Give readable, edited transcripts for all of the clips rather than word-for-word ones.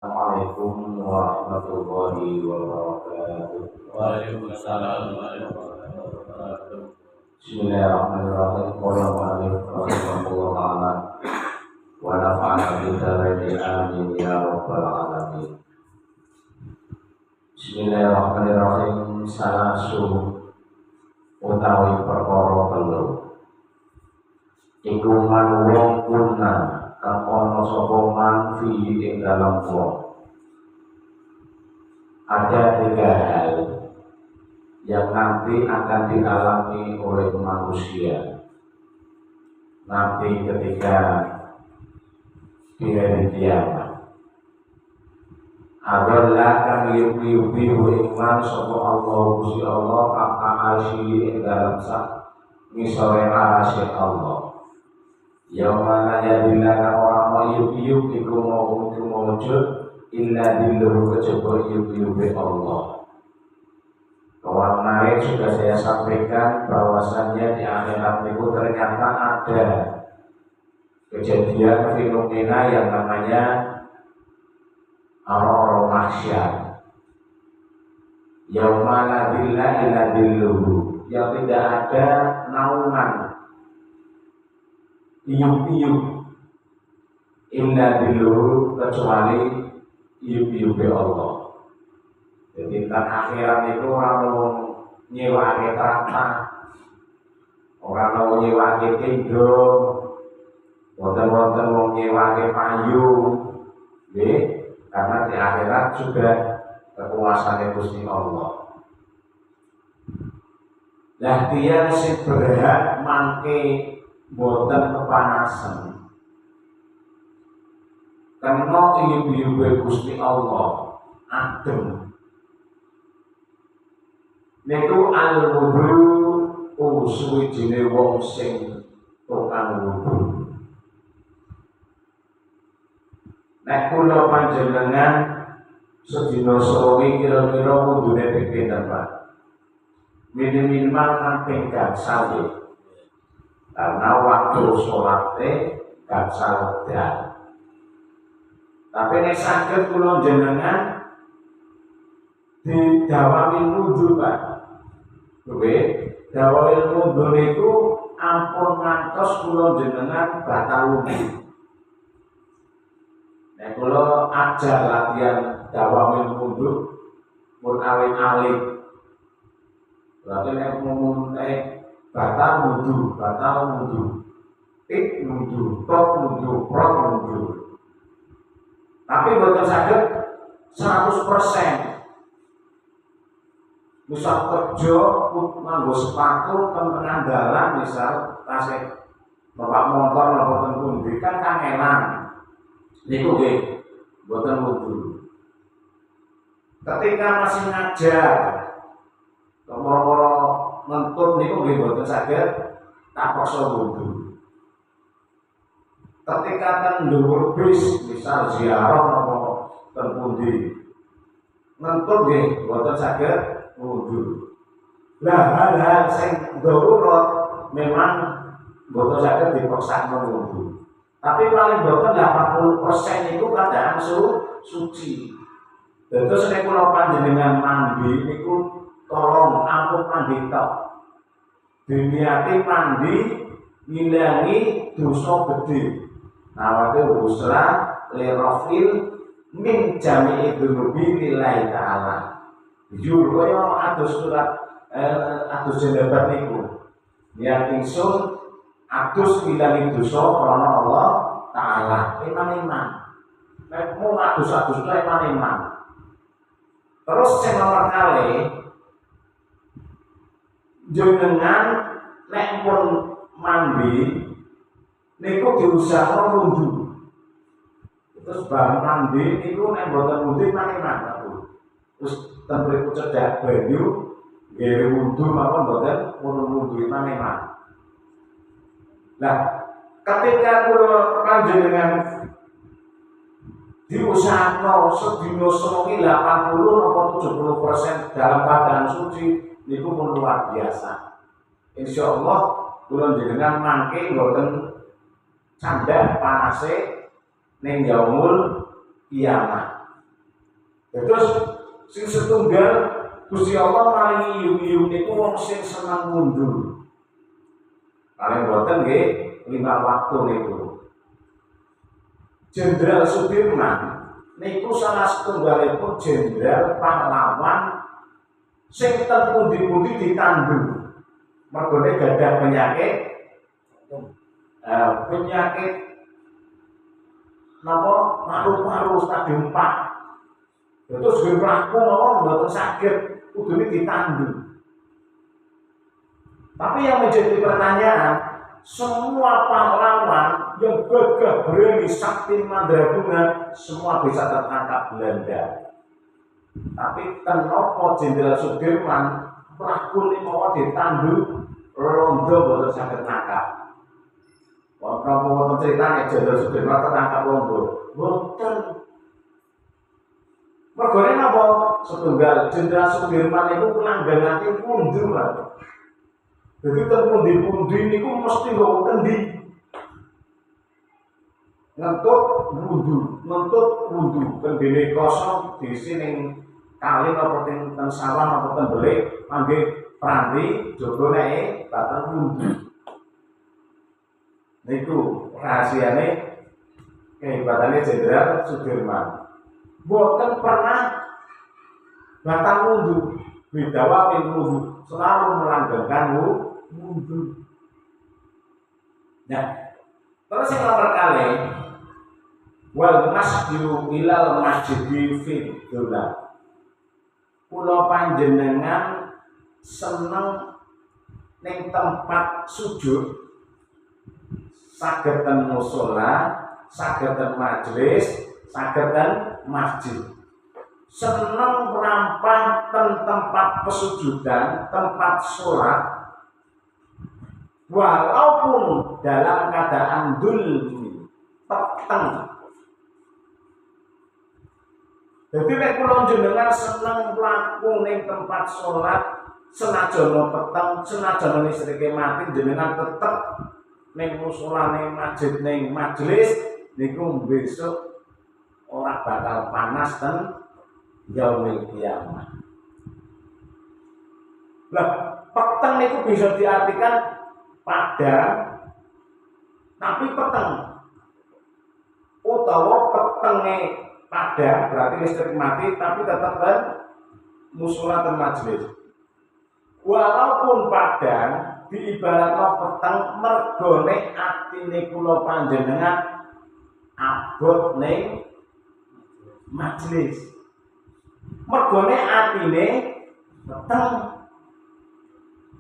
Assalamualaikum warahmatullahi wabarakatuh. Waalaikumsalam warahmatullahi wabarakatuh. Bismillahirrahmanirrahim. Qala mu'allif rahimahullah ta'ala wa nafa'ana bidzikri amin ya rabbal alamin. Bismillahirrahmanirrahim. Salasu utawi perkara telu. Iku man wong kunna kang ana sapa man fi ing dalam wong. Ada tiga hal yang nanti akan dialami oleh manusia nanti ketika di hari kiamat. Adalah kami yubi iman sapa Allah Gusti Allah kata asyi ing dalam sak misore rahasia Allah. Yaumana yadilaka orang yub iku mau wujud illa dilluhu kejaba yub Allah. Kemarin sudah saya sampaikan bahwasannya di akhirat itu ternyata ada kejadian fenomena yang namanya ar-ra mahsyar. Yaumana dillah illa dilluhu, yang tidak ada naungan iup-iup illa dilluhu kecuali iup-iup Allah. Jadi kan akhirat itu orang mau nyewa kereta, orang mau nyewa tindo, wonten-wonten mau nyewa payung, karena di akhirat sudah kekuasaan Gusti Allah. Lah dia sing berhak mangke boten kepanasan. Karena ibu-ibu Gusti Allah adem. Niku al-wudu suwijine wong sing tukang wudu. Nek kula panjenengan sedina sawi kira-kira wudune ping pinten, Pak? Minimal kan ping gangsal ya. Karena waktu sholatnya gangsal dan. Tapi nek saged kula jenengan didawami wudu, Pak. Oke, dawai wudu niku ampun ngantos kula jenengan batal wudu. Nek kula ajar latihan dawai wudu pun alit-alit. Berarti nek ngomong batal wudu, pik wudu, tok wudu, prot wudu. Tapi boten saged 100%. Misal kerja nganggo sepatu teng dalan, misal tasik bapak motor napa ten pundi kan kangelan. Niku nggih boten wudu. Ketika masih ngajar kemoro-moro mentut niku nggih boten saged tak paksa wudu. Ketika ten dhuwur bis misal ziarah napa ten pundi mentut nggih boten saged wudu. Lah hal-hal sing darurat memang boten saged dipaksa wudu. Tapi paling boten 80% itu keadaan suci. Terus nek kula panjenengan mandi niku tolong ampun mandi tok. Diniati mandi ngilangi dosa gedhe. Nawate usra lirafil min jami'i dzunubi lillahi ta'ala. Jujur kaya atus surat atus jendebat niku. Niat ingsun atus ngilangi dosa krana Allah Ta'ala. Iman. Nek mung atus-atus iman. Terus sing nomor kali jenengan nek pun mandi niku diusahakan wudu. Terus bareng mandi niku nek boten wudu iman. Terus tempe cedak banyu nggih wudu mawon boten purun wudu iman. Nah, ketika kula panjenengan diusahakan sedina sewengi 80 atau 70% dalam keadaan suci niku pun luar biasa. Insyaallah kula jenengan mangke boten candhak panase ning yaumul kiamat. Terus sing setunggal Gusti Allah maringi iyu-iyu niku wong sing seneng mundur. Kalian boten nggih 5 waktu niku. Jenderal Sudirman niku salah setunggalipun jenderal pahlawan sing ten pundi-pundi ditandu. Mergone gadah penyakit napa paru-paru stadium 4. Terus gue mlaku mawon mboten saged kudune ditandu. Tapi yang menjadi pertanyaan, semua pahlawan yang gagah berani sakti mandraguna semua bisa tertangkap Belanda. Tapi kenapa Jenderal Sudirman mlaku mawon ditandu rondo mboten saged nangkap. Wonten ceritane Jenderal Sudirman tertangkap rondo. Mboten. Mergone napa? Setunggal Jenderal Sudirman niku penanggangan mundur, Pak. Jadi pundi-pundi niku mesti nggawa kendi. Ngentut wundu. Kendine kosong diisi ning kali apa ten sawah apa ten belik, mangke prandi jogone batang wundu. Niku rahasiane kehebatane Jenderal Sudirman. Boten pernah batang wundu, bidawa ping wundu, selalu melanggengkan wundu. Nah, terus yang nomor kali wal masjidu ilal masjidi fi dola. Kula panjenengan seneng ning tempat sujud, saged ten musala, saged ten majelis, saged ten masjid. Seneng merampah tempat pesujudan, tempat sholat, walaupun dalam keadaan dulmi, peteng. Jadi nek kula jenengan seneng mlaku ning tempat sholat, senajan peteng, senajan listrike mati, jenengan tetep ning musala, ning masjid, ning majelis niku besok ora bakal panas ten yaumil kiamat. Lah, peteng niku bisa diartikan padang, tapi peteng. Utawa petenge padang berarti listrik mati, tapi tetap kan musala ten majelis. Walaupun padang diibaratno peteng, mergone atine kula panjenengan abot ning majelis. Mergone atine peteng.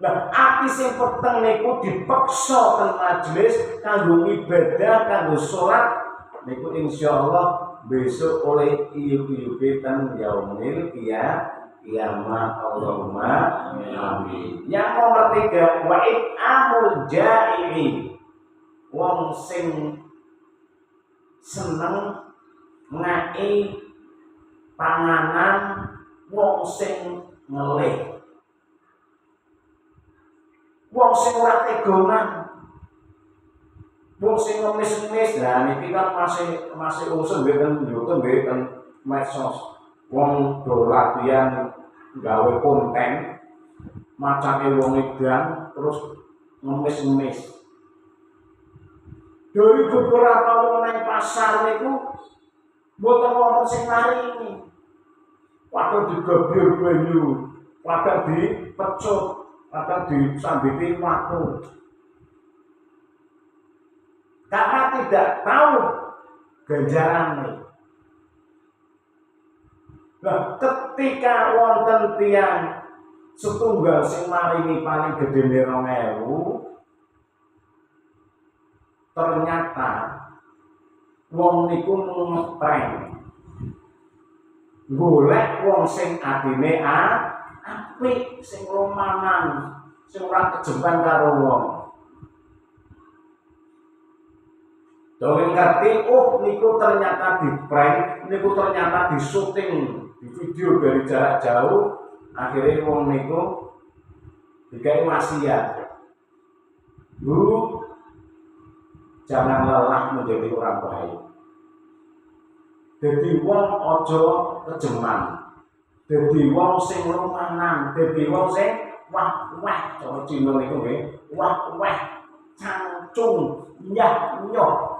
Lah ati sing peteng niku dipeksa ten majelis kanggo ibadah, kanggo salat niku insyaallah besok oleh iyu-iyu ten yaumil kiamat. Allahumma amin. Yang nomor 3 wa amul ja'ili. Wong sing seneng ngai panganan, wong sing ngelih, wong sing ora tegonan, wong sing ngemis-ngemis. Lah niki kan masih usul nggih ten YouTube nggih ten medsos. Wong do latihan gawe konten macane wong edan terus ngemis-ngemis. Dari beberapa wong nang pasar niku mboten wonten sing maringi. Kadang digabir banyu, kadang dipecut, kadang disambiti watu. Karena tidak tahu ganjarannya. Nah, ketika wonten tiyang setunggal sing maringi paling gedene 2.000, ternyata wong niku ngeprank. Golek wong sing atine apik, sing romanan, sing ora kejempan karo wong. Dongeng ngerti, niku ternyata di-prank, niku ternyata di-syuting, di video dari jarak jauh. Akhirnya wong niku digawe wasiat. Jangan lelah menjadi orang baik. Dadi wong aja kejeman. Dadi wong sing lumanan, dadi wong sing wah-wah cara Cina niku nggih. Wah-wah cangcung nyah-nyoh.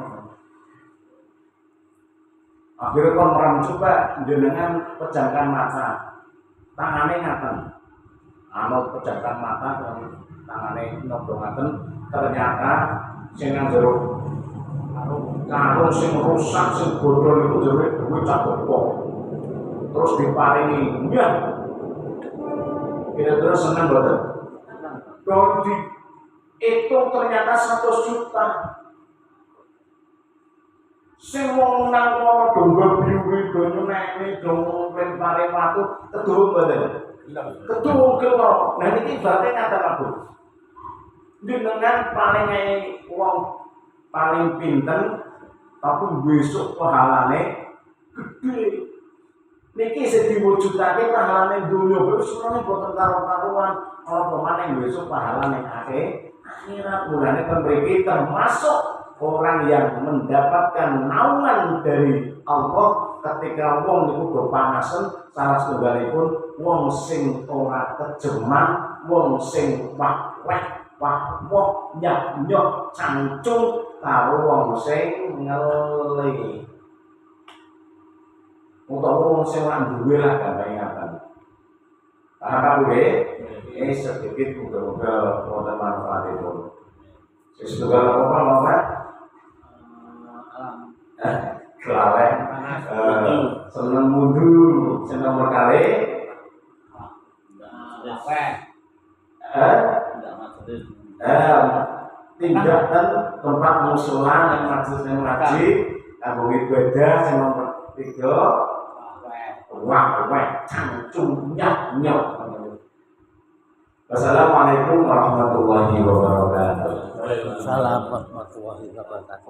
Akhirnya kon merem coba jenengan pejamkan mata. Tangane ngaten. Pejamkan mata tangane nodong ngaten ternyata sing nang jero karo sing rusak sing bodol iku dhewe duwe cakup. Terus diparingi ya. Kira-kira senang boten? Dodi itu ternyata 100 juta. Sing wong nang kono domba biuri donya nene dong lempare watu kedul boten. Kedul kok. Nah niki berarti ngaten Abu. Jenengan paling wong paling pinten tapi besok pahalane gede. Niki sing diwujudake pahalane dunya wis semuanya boten karo-karuan. Ora pemane besok pahalane akhirat mulane mriki termasuk orang yang mendapatkan naungan dari Allah ketika wong niku berpanasan salah setunggalipun wong sing ora kejeman, wong sing wah nyok cangcung karo wong sing ngeli. Utawa wong sing ora duwe lah gambaran ngaten. Paham nggih? Ini sedikit muga-muga wonten manfaatipun. Sesudah apa? Kelalen, seneng mundur, seneng berkali, tindakan tempat musola yang maksudnya ngaji, kanggo ibadah sing nomor 3, wah, cangcung nyok. Wassalamualaikum warahmatullahi wabarakatuh. Waalaikumsalam warahmatullahi wabarakatuh.